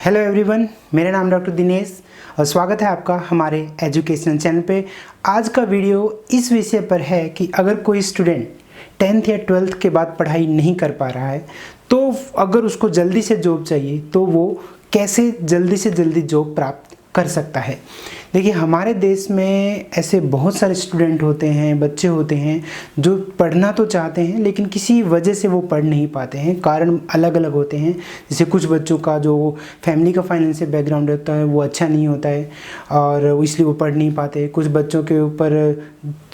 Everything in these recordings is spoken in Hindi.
हेलो एवरीवन, मेरा नाम डॉक्टर दिनेश और स्वागत है आपका हमारे एजुकेशनल चैनल पे। आज का वीडियो इस विषय पर है कि अगर कोई स्टूडेंट 10th या 12th के बाद पढ़ाई नहीं कर पा रहा है तो अगर उसको जल्दी से जॉब चाहिए तो वो कैसे जल्दी से जल्दी जॉब प्राप्त कर सकता है। देखिए, हमारे देश में ऐसे बहुत सारे स्टूडेंट होते हैं, बच्चे होते हैं जो पढ़ना तो चाहते हैं लेकिन किसी वजह से वो पढ़ नहीं पाते हैं। कारण अलग अलग होते हैं। जैसे कुछ बच्चों का जो फैमिली का फाइनेंशियल बैकग्राउंड होता है वो अच्छा नहीं होता है और इसलिए वो पढ़ नहीं पाते। कुछ बच्चों के ऊपर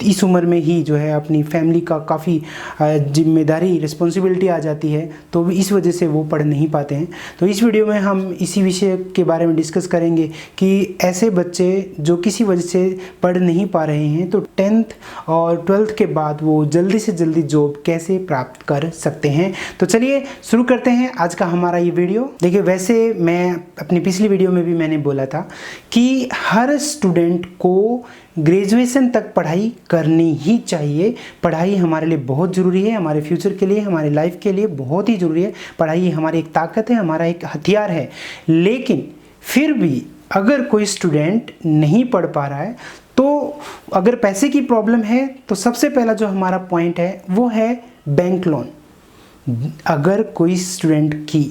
इस उम्र में ही जो है अपनी फैमिली का काफ़ी जिम्मेदारी रिस्पॉन्सिबिलिटी आ जाती है, तो इस वजह से वो पढ़ नहीं पाते हैं। तो इस वीडियो में हम इसी विषय के बारे में डिस्कस करेंगे कि ऐसे बच्चे जो किसी वजह से पढ़ नहीं पा रहे हैं तो 10th और 12th के बाद वो जल्दी से जल्दी जॉब कैसे प्राप्त कर सकते हैं। तो चलिए शुरू करते हैं आज का हमारा ये वीडियो। देखिए, वैसे मैं अपनी पिछली वीडियो में भी मैंने बोला था कि हर स्टूडेंट को ग्रेजुएशन तक पढ़ाई करनी ही चाहिए। पढ़ाई हमारे लिए बहुत ज़रूरी है, हमारे फ्यूचर के लिए, हमारी लाइफ के लिए बहुत ही ज़रूरी है। पढ़ाई हमारी एक ताकत है, हमारा एक हथियार है। लेकिन फिर भी अगर कोई स्टूडेंट नहीं पढ़ पा रहा है तो अगर पैसे की प्रॉब्लम है तो सबसे पहला जो हमारा पॉइंट है वो है बैंक लोन। अगर कोई स्टूडेंट की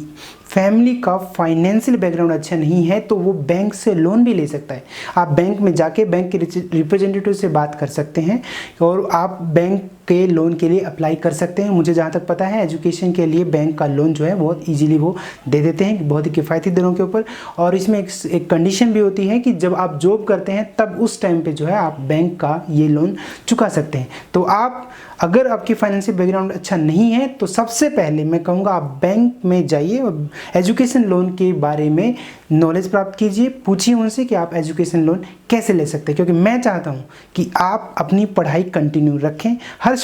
फैमिली का फाइनेंशियल बैकग्राउंड अच्छा नहीं है तो वो बैंक से लोन भी ले सकता है। आप बैंक में जाके बैंक के रिप्रेजेंटेटिव से बात कर सकते हैं और आप बैंक के लोन के लिए अप्लाई कर सकते हैं। मुझे जहाँ तक पता है एजुकेशन के लिए बैंक का लोन जो है बहुत इजीली वो दे देते हैं, बहुत ही किफ़ायती दरों के ऊपर। और इसमें एक कंडीशन भी होती है कि जब आप जॉब करते हैं तब उस टाइम पे जो है आप बैंक का ये लोन चुका सकते हैं। तो आप अगर आपकी फाइनेंशियल बैकग्राउंड अच्छा नहीं है तो सबसे पहले मैं कहूँगा आप बैंक में जाइए और एजुकेशन लोन के बारे में नॉलेज प्राप्त कीजिए। पूछिए उनसे कि आप एजुकेशन लोन कैसे ले सकते हैं, क्योंकि मैं चाहता हूं कि आप अपनी पढ़ाई कंटिन्यू रखें। हर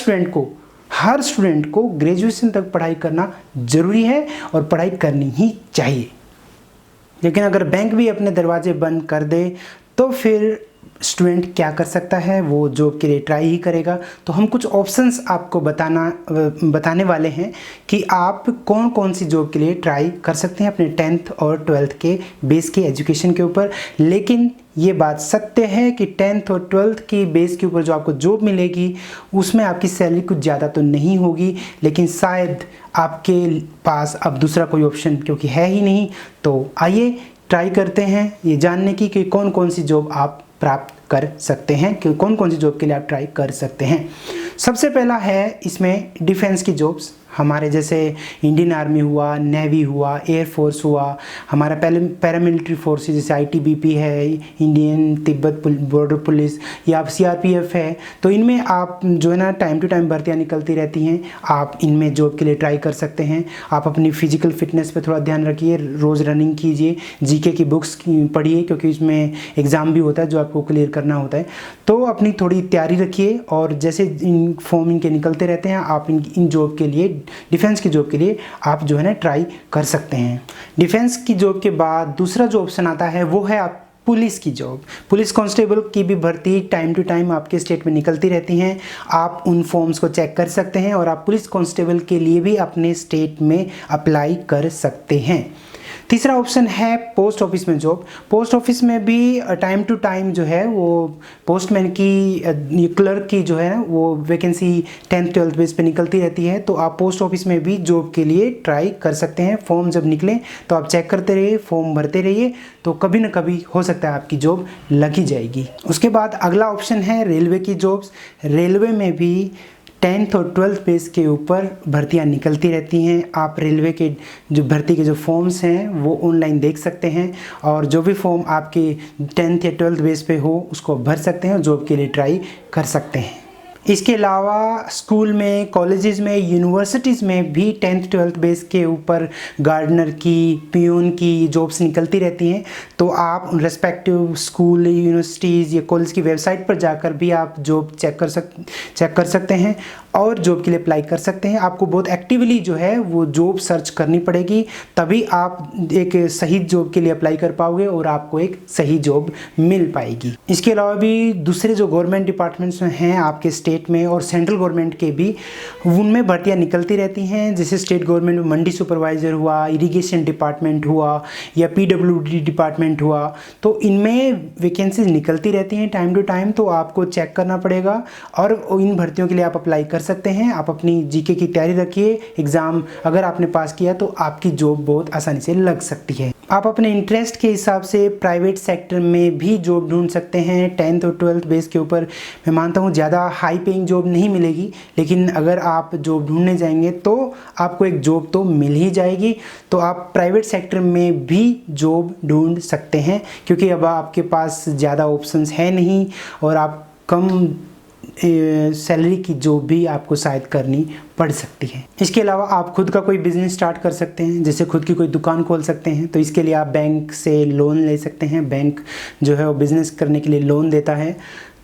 स्टूडेंट को ग्रेजुएशन तक पढ़ाई करना ज़रूरी है और पढ़ाई करनी ही चाहिए। लेकिन अगर बैंक भी अपने दरवाजे बंद कर दे तो फिर स्टूडेंट क्या कर सकता है, वो जॉब के लिए ट्राई ही करेगा। तो हम कुछ ऑप्शंस आपको बताने वाले हैं कि आप कौन कौन सी जॉब के लिए ट्राई कर सकते हैं अपने 10th और 12th के बेस के एजुकेशन के ऊपर। लेकिन ये बात सत्य है कि 10th और 12th की बेस के ऊपर जो आपको जॉब मिलेगी उसमें आपकी सैलरी कुछ ज़्यादा तो नहीं होगी, लेकिन शायद आपके पास अब दूसरा कोई ऑप्शन क्योंकि है ही नहीं। तो आइए ट्राई करते हैं ये जानने की कि कौन कौन सी जॉब आप प्राप्त कर सकते हैं, कि कौन कौन सी जॉब के लिए आप ट्राई कर सकते हैं। सबसे पहला है इसमें डिफेंस की जॉब्स। हमारे जैसे इंडियन आर्मी हुआ, नेवी हुआ, एयरफोर्स हुआ, हमारा पैरामिलिट्री फोर्सेस जैसे आईटीबीपी है, इंडियन तिब्बत बॉर्डर पुलिस या सीआरपीएफ है। तो इनमें आप जो है ना टाइम टू टाइम भर्तियाँ निकलती रहती हैं, आप इनमें जॉब के लिए ट्राई कर सकते हैं। आप अपनी फिजिकल फिटनेस पे थोड़ा ध्यान रखिए, रोज़ रनिंग कीजिए, जीके की बुक्स पढ़िए क्योंकि इसमें एग्ज़ाम भी होता है जो आपको क्लियर करना होता है। तो अपनी थोड़ी तैयारी रखिए और जैसे इन फॉर्म इनके निकलते रहते हैं आप इन जॉब के लिए, डिफेंस की जॉब के लिए आप जो है ना ट्राई कर सकते हैं। डिफेंस की जॉब के बाद दूसरा जो ऑप्शन आता है वो है आप पुलिस की जॉब। पुलिस कांस्टेबल की भी भर्ती टाइम टू टाइम आपके स्टेट में निकलती रहती हैं। आप उन फॉर्म्स को चेक कर सकते हैं और आप पुलिस कांस्टेबल के लिए भी अपने स्टेट में अप्लाई कर सकते हैं। तीसरा ऑप्शन है पोस्ट ऑफिस में जॉब। पोस्ट ऑफिस में भी टाइम टू टाइम जो है वो पोस्टमैन की, क्लर्क की जो है ना वो वैकेंसी 10th 12th बेस पे निकलती रहती है। तो आप पोस्ट ऑफिस में भी जॉब के लिए ट्राई कर सकते हैं। फॉर्म जब निकले तो आप चेक करते रहिए, फॉर्म भरते रहिए, तो कभी ना कभी हो सकता है आपकी जॉब लग ही जाएगी। उसके बाद अगला ऑप्शन है रेलवे की जॉब्स। रेलवे में भी 10th और 12th बेस के ऊपर भर्तियां निकलती रहती हैं। आप रेलवे के जो भर्ती के जो फॉर्म्स हैं वो ऑनलाइन देख सकते हैं और जो भी फॉर्म आपके 10th या 12th बेस पे हो उसको भर सकते हैं और जॉब के लिए ट्राई कर सकते हैं। इसके अलावा स्कूल में, कॉलेजेस में, यूनिवर्सिटीज़ में भी 10th 12th बेस के ऊपर गार्डनर की, पियून की जॉब्स निकलती रहती हैं। तो आप रेस्पेक्टिव स्कूल, यूनिवर्सिटीज़ या कॉलेज की वेबसाइट पर जाकर भी आप जॉब चेक कर सकते हैं। और जॉब के लिए अप्लाई कर सकते हैं। आपको बहुत एक्टिवली जो है वो जॉब सर्च करनी पड़ेगी, तभी आप एक सही जॉब के लिए अप्लाई कर पाओगे और आपको एक सही जॉब मिल पाएगी। इसके अलावा भी दूसरे जो गवर्नमेंट डिपार्टमेंट्स हैं आपके स्टेट में और सेंट्रल गवर्नमेंट के भी, उनमें भर्तियाँ निकलती रहती हैं। जैसे स्टेट गवर्नमेंट में मंडी सुपरवाइज़र हुआ, इरिगेशन डिपार्टमेंट हुआ या PWD डिपार्टमेंट हुआ, तो इनमें वैकेंसीज निकलती रहती हैं टाइम टू टाइम। तो आपको चेक करना पड़ेगा और इन भर्तियों के लिए आप अप्लाई कर सकते हैं। आप अपनी जीके की तैयारी रखिए, एग्ज़ाम अगर आपने पास किया तो आपकी जॉब बहुत आसानी से लग सकती है। आप अपने इंटरेस्ट के हिसाब से प्राइवेट सेक्टर में भी जॉब ढूंढ सकते हैं 10th और 12th बेस के ऊपर। मैं मानता हूँ ज़्यादा हाई पेइंग जॉब नहीं मिलेगी, लेकिन अगर आप जॉब ढूंढने जाएंगे तो आपको एक जॉब तो मिल ही जाएगी। तो आप प्राइवेट सेक्टर में भी जॉब ढूंढ सकते हैं, क्योंकि अब आपके पास ज़्यादा ऑप्शंस है नहीं और आप कम सैलरी की जॉब भी आपको शायद करनी पड़ सकती है। इसके अलावा आप खुद का कोई बिजनेस स्टार्ट कर सकते हैं, जैसे खुद की कोई दुकान खोल सकते हैं। तो इसके लिए आप बैंक से लोन ले सकते हैं। बैंक जो है वो बिज़नेस करने के लिए लोन देता है,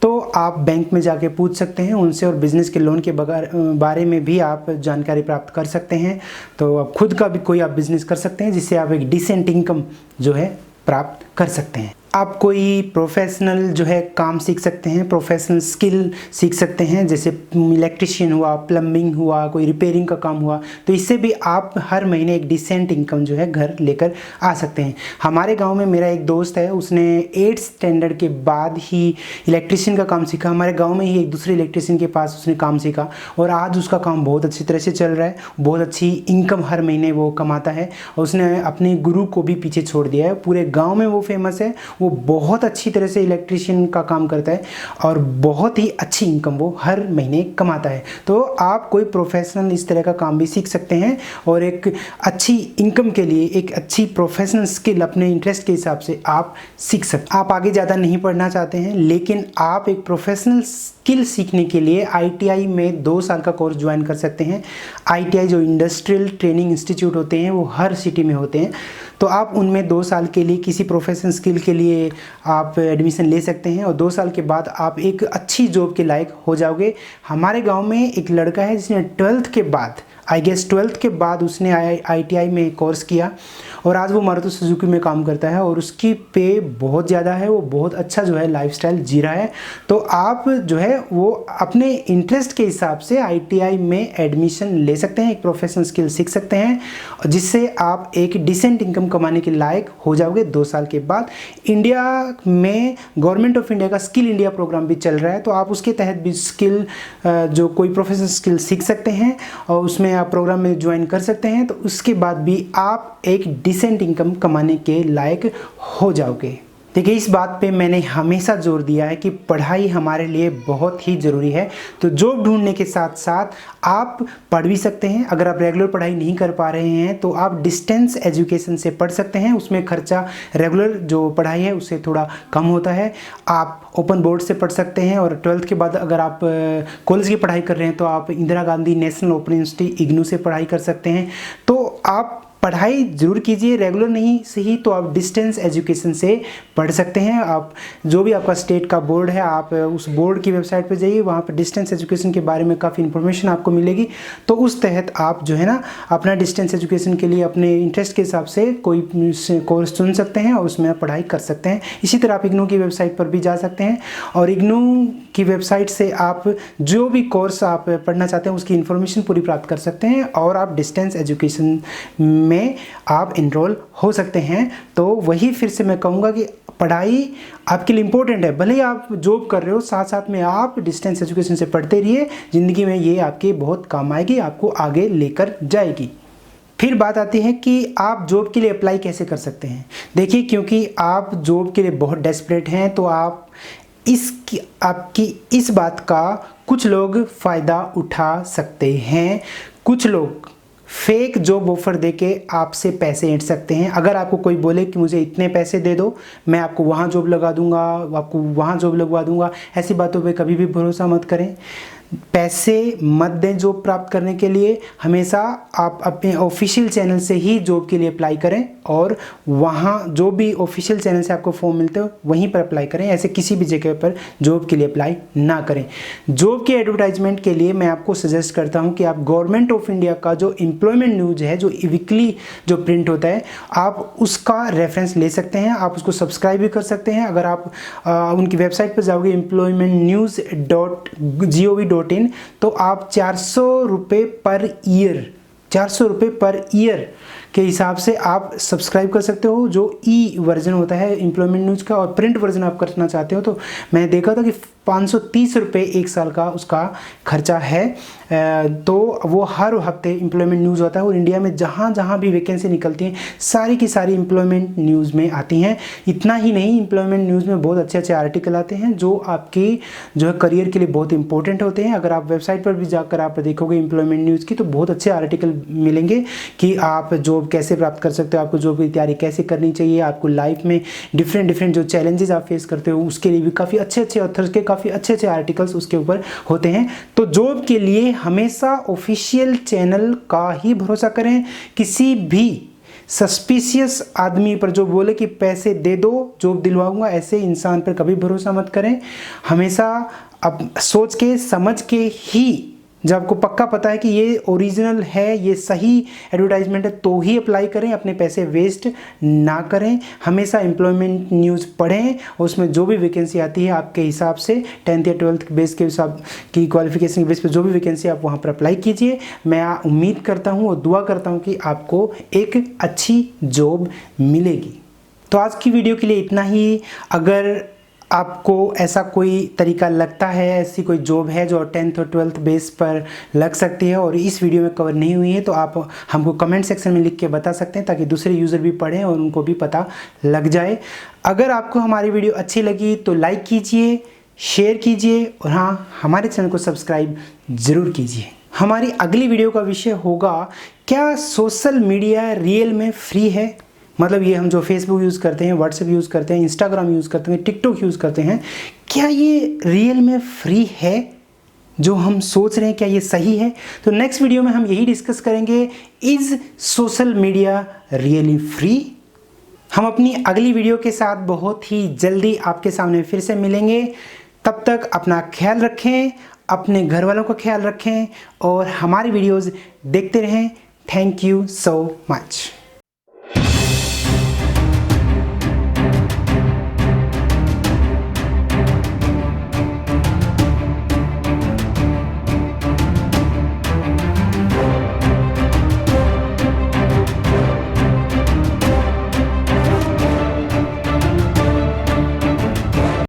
तो आप बैंक में जाके पूछ सकते हैं उनसे और बिज़नेस के लोन के बारे में भी आप जानकारी प्राप्त कर सकते हैं। तो आप खुद का भी कोई आप बिज़नेस कर सकते हैं, जिससे आप एक डिसेंट इनकम जो है प्राप्त कर सकते हैं। आप कोई प्रोफेशनल जो है काम सीख सकते हैं, प्रोफेशनल स्किल सीख सकते हैं, जैसे इलेक्ट्रिशियन हुआ, प्लम्बिंग हुआ, कोई रिपेयरिंग का काम हुआ। तो इससे भी आप हर महीने एक डिसेंट इनकम जो है घर लेकर आ सकते हैं। हमारे गांव में मेरा एक दोस्त है, उसने 8th स्टैंडर्ड के बाद ही इलेक्ट्रिशियन का काम सीखा। हमारे गाँव में ही एक दूसरे इलेक्ट्रिशियन के पास उसने काम सीखा और आज उसका काम बहुत अच्छी तरह से चल रहा है। बहुत अच्छी इनकम हर महीने वो कमाता है और उसने अपने गुरु को भी पीछे छोड़ दिया है। पूरे गाँव में वो फेमस है। वो बहुत अच्छी तरह से इलेक्ट्रिशियन का काम करता है और बहुत ही अच्छी इनकम वो हर महीने कमाता है। तो आप कोई प्रोफेशनल इस तरह का काम भी सीख सकते हैं और एक अच्छी इनकम के लिए एक अच्छी प्रोफेशनल स्किल अपने इंटरेस्ट के हिसाब से आप सीख सकते हैं। आप आगे ज़्यादा नहीं पढ़ना चाहते हैं, लेकिन आप एक प्रोफेशनल स्किल सीखने के लिए ITI में 2 साल का कोर्स ज्वाइन कर सकते हैं। ITI जो इंडस्ट्रियल ट्रेनिंग इंस्टीट्यूट होते हैं वो हर सिटी में होते हैं। तो आप उनमें 2 साल के लिए किसी प्रोफेशनल स्किल के लिए आप एडमिशन ले सकते हैं और 2 साल के बाद आप एक अच्छी जॉब के लायक हो जाओगे। हमारे गांव में एक लड़का है जिसने 12th के बाद, आई गेस 12th के बाद उसने ITI में कोर्स किया और आज वो मारुति सुजुकी में काम करता है और उसकी पे बहुत ज़्यादा है। वो बहुत अच्छा जो है लाइफस्टाइल जी रहा है। तो आप जो है वो अपने इंटरेस्ट के हिसाब से ITI में एडमिशन ले सकते हैं, एक प्रोफेशनल स्किल सीख सकते हैं, जिससे आप एक डिसेंट इनकम कमाने के लायक हो जाओगे 2 साल के बाद। इंडिया में गवर्नमेंट ऑफ इंडिया का स्किल इंडिया प्रोग्राम भी चल रहा है, तो आप उसके तहत भी स्किल जो कोई प्रोफेशनल स्किल सीख सकते हैं और उसमें आप प्रोग्राम में ज्वाइन कर सकते हैं। तो उसके बाद भी आप एक डिसेंट इनकम कमाने के लायक हो जाओगे। देखिए, इस बात पे मैंने हमेशा जोर दिया है कि पढ़ाई हमारे लिए बहुत ही ज़रूरी है। तो जॉब ढूंढने के साथ साथ आप पढ़ भी सकते हैं। अगर आप रेगुलर पढ़ाई नहीं कर पा रहे हैं तो आप डिस्टेंस एजुकेशन से पढ़ सकते हैं। उसमें खर्चा रेगुलर जो पढ़ाई है उससे थोड़ा कम होता है। आप ओपन बोर्ड से पढ़ सकते हैं और 12th के बाद अगर आप कॉलेज की पढ़ाई कर रहे हैं तो आप Indira Gandhi national open university IGNOU से पढ़ाई कर सकते हैं। तो आप पढ़ाई ज़रूर कीजिए, रेगुलर नहीं सही तो आप डिस्टेंस एजुकेशन से पढ़ सकते हैं। आप जो भी आपका स्टेट का बोर्ड है, आप उस बोर्ड की वेबसाइट पर जाइए, वहाँ पर डिस्टेंस एजुकेशन के बारे में काफ़ी इन्फॉर्मेशन आपको मिलेगी। तो उस तहत आप जो है ना अपना डिस्टेंस एजुकेशन के लिए अपने इंटरेस्ट के हिसाब से कोई कोर्स चुन सकते हैं और उसमें आप पढ़ाई कर सकते हैं। इसी तरह आप IGNOU की वेबसाइट पर भी जा सकते हैं और IGNOU की वेबसाइट से आप जो भी कोर्स आप पढ़ना चाहते हैं उसकी इन्फॉर्मेशन पूरी प्राप्त कर सकते हैं और आप डिस्टेंस एजुकेशन में आप इनरोल हो सकते हैं। तो वही फिर से मैं कहूँगा कि पढ़ाई आपके लिए इम्पोर्टेंट है। भले ही आप जॉब कर रहे हो, साथ साथ में आप डिस्टेंस एजुकेशन से पढ़ते रहिए। ज़िंदगी में ये आपके बहुत काम आएगी, आपको आगे लेकर जाएगी। फिर बात आती है कि आप जॉब के लिए अप्लाई कैसे कर सकते हैं। देखिए, क्योंकि आप जॉब के लिए बहुत डेस्परेट हैं तो आपकी इस बात का कुछ लोग फ़ायदा उठा सकते हैं। कुछ लोग फेक जॉब ऑफर देके आपसे पैसे ऐंठ सकते हैं। अगर आपको कोई बोले कि मुझे इतने पैसे दे दो, मैं आपको वहाँ जॉब लगा दूंगा, आपको वहाँ जॉब लगवा दूंगा, ऐसी बातों पे कभी भी भरोसा मत करें। पैसे मत दें जॉब प्राप्त करने के लिए। हमेशा आप अपने ऑफिशियल चैनल से ही जॉब के लिए अप्लाई करें और वहाँ जो भी ऑफिशियल चैनल से आपको फॉर्म मिलते हो वहीं पर अप्लाई करें। ऐसे किसी भी जगह पर जॉब के लिए अप्लाई ना करें। जॉब के एडवर्टाइजमेंट के लिए मैं आपको सजेस्ट करता हूँ कि आप गवर्नमेंट ऑफ इंडिया का जो एम्प्लॉयमेंट न्यूज़ है, जो वीकली जो प्रिंट होता है, आप उसका रेफरेंस ले सकते हैं। आप उसको सब्सक्राइब भी कर सकते हैं। अगर आप उनकी वेबसाइट पर जाओगे employmentnews.gov.in तो आप 400 रुपये पर ईयर के हिसाब से आप सब्सक्राइब कर सकते हो। जो ई वर्जन होता है एम्प्लॉयमेंट न्यूज़ का, और प्रिंट वर्जन आप करना चाहते हो तो मैं देखा था कि 530 रुपये एक साल का उसका खर्चा है। तो वो हर हफ्ते एम्प्लॉयमेंट न्यूज़ होता है और इंडिया में जहाँ जहाँ भी वैकेंसी निकलती हैं सारी की सारी एम्प्लॉयमेंट न्यूज़ में आती हैं। इतना ही नहीं, एम्प्लॉयमेंट न्यूज़ में बहुत अच्छे अच्छे आर्टिकल आते हैं जो आपकी जो है करियर के लिए बहुत इंपॉर्टेंट होते हैं। अगर आप वेबसाइट पर भी जाकर आप देखोगे एम्प्लॉयमेंट न्यूज़ की तो बहुत अच्छे आर्टिकल मिलेंगे कि आप जॉब कैसे प्राप्त कर सकते हो, आपको जॉब की तैयारी कैसे करनी चाहिए, आपको लाइफ में डिफरेंट जो चैलेंजेस आप फेस करते हो उसके लिए भी काफ़ी अच्छे ऑथर्स के काफ़ी अच्छे आर्टिकल्स उसके ऊपर होते हैं। तो जॉब के लिए हमेशा ऑफिशियल चैनल का ही भरोसा करें। किसी भी सस्पिशियस आदमी पर जो बोले कि पैसे दे दो जॉब दिलवाऊंगा, ऐसे इंसान पर कभी भरोसा मत करें। हमेशा अब सोच के समझ के ही, जब आपको पक्का पता है कि ये ओरिजिनल है, ये सही एडवर्टाइजमेंट है, तो ही अप्लाई करें। अपने पैसे वेस्ट ना करें। हमेशा एम्प्लॉयमेंट न्यूज़ पढ़ें और उसमें जो भी वैकेंसी आती है आपके हिसाब से 10th या 12th बेस के हिसाब की क्वालिफिकेशन के बेस पे जो भी वैकेंसी आप वहाँ पर अप्लाई कीजिए। मैं उम्मीद करता हूँ और दुआ करता हूँ कि आपको एक अच्छी जॉब मिलेगी। तो आज की वीडियो के लिए इतना ही। अगर आपको ऐसा कोई तरीका लगता है, ऐसी कोई जॉब है जो 10th और 12th बेस पर लग सकती है और इस वीडियो में कवर नहीं हुई है, तो आप हमको कमेंट सेक्शन में लिख के बता सकते हैं ताकि दूसरे यूज़र भी पढ़ें और उनको भी पता लग जाए। अगर आपको हमारी वीडियो अच्छी लगी तो लाइक कीजिए, शेयर कीजिए और हाँ, हमारे चैनल को सब्सक्राइब ज़रूर कीजिए। हमारी अगली वीडियो का विषय होगा, क्या सोशल मीडिया रियल में फ्री है? मतलब ये हम जो फेसबुक यूज़ करते हैं, व्हाट्सएप यूज़ करते हैं, इंस्टाग्राम यूज़ करते हैं, टिकटॉक यूज़ करते हैं, क्या ये रियल में फ्री है? जो हम सोच रहे हैं क्या ये सही है? तो नेक्स्ट वीडियो में हम यही डिस्कस करेंगे, is social media really free? हम अपनी अगली वीडियो के साथ बहुत ही जल्दी आपके सामने फिर से मिलेंगे। तब तक अपना ख्याल रखें, अपने घर वालों का ख्याल रखें और हमारी वीडियोज़ देखते रहें। Thank you so much.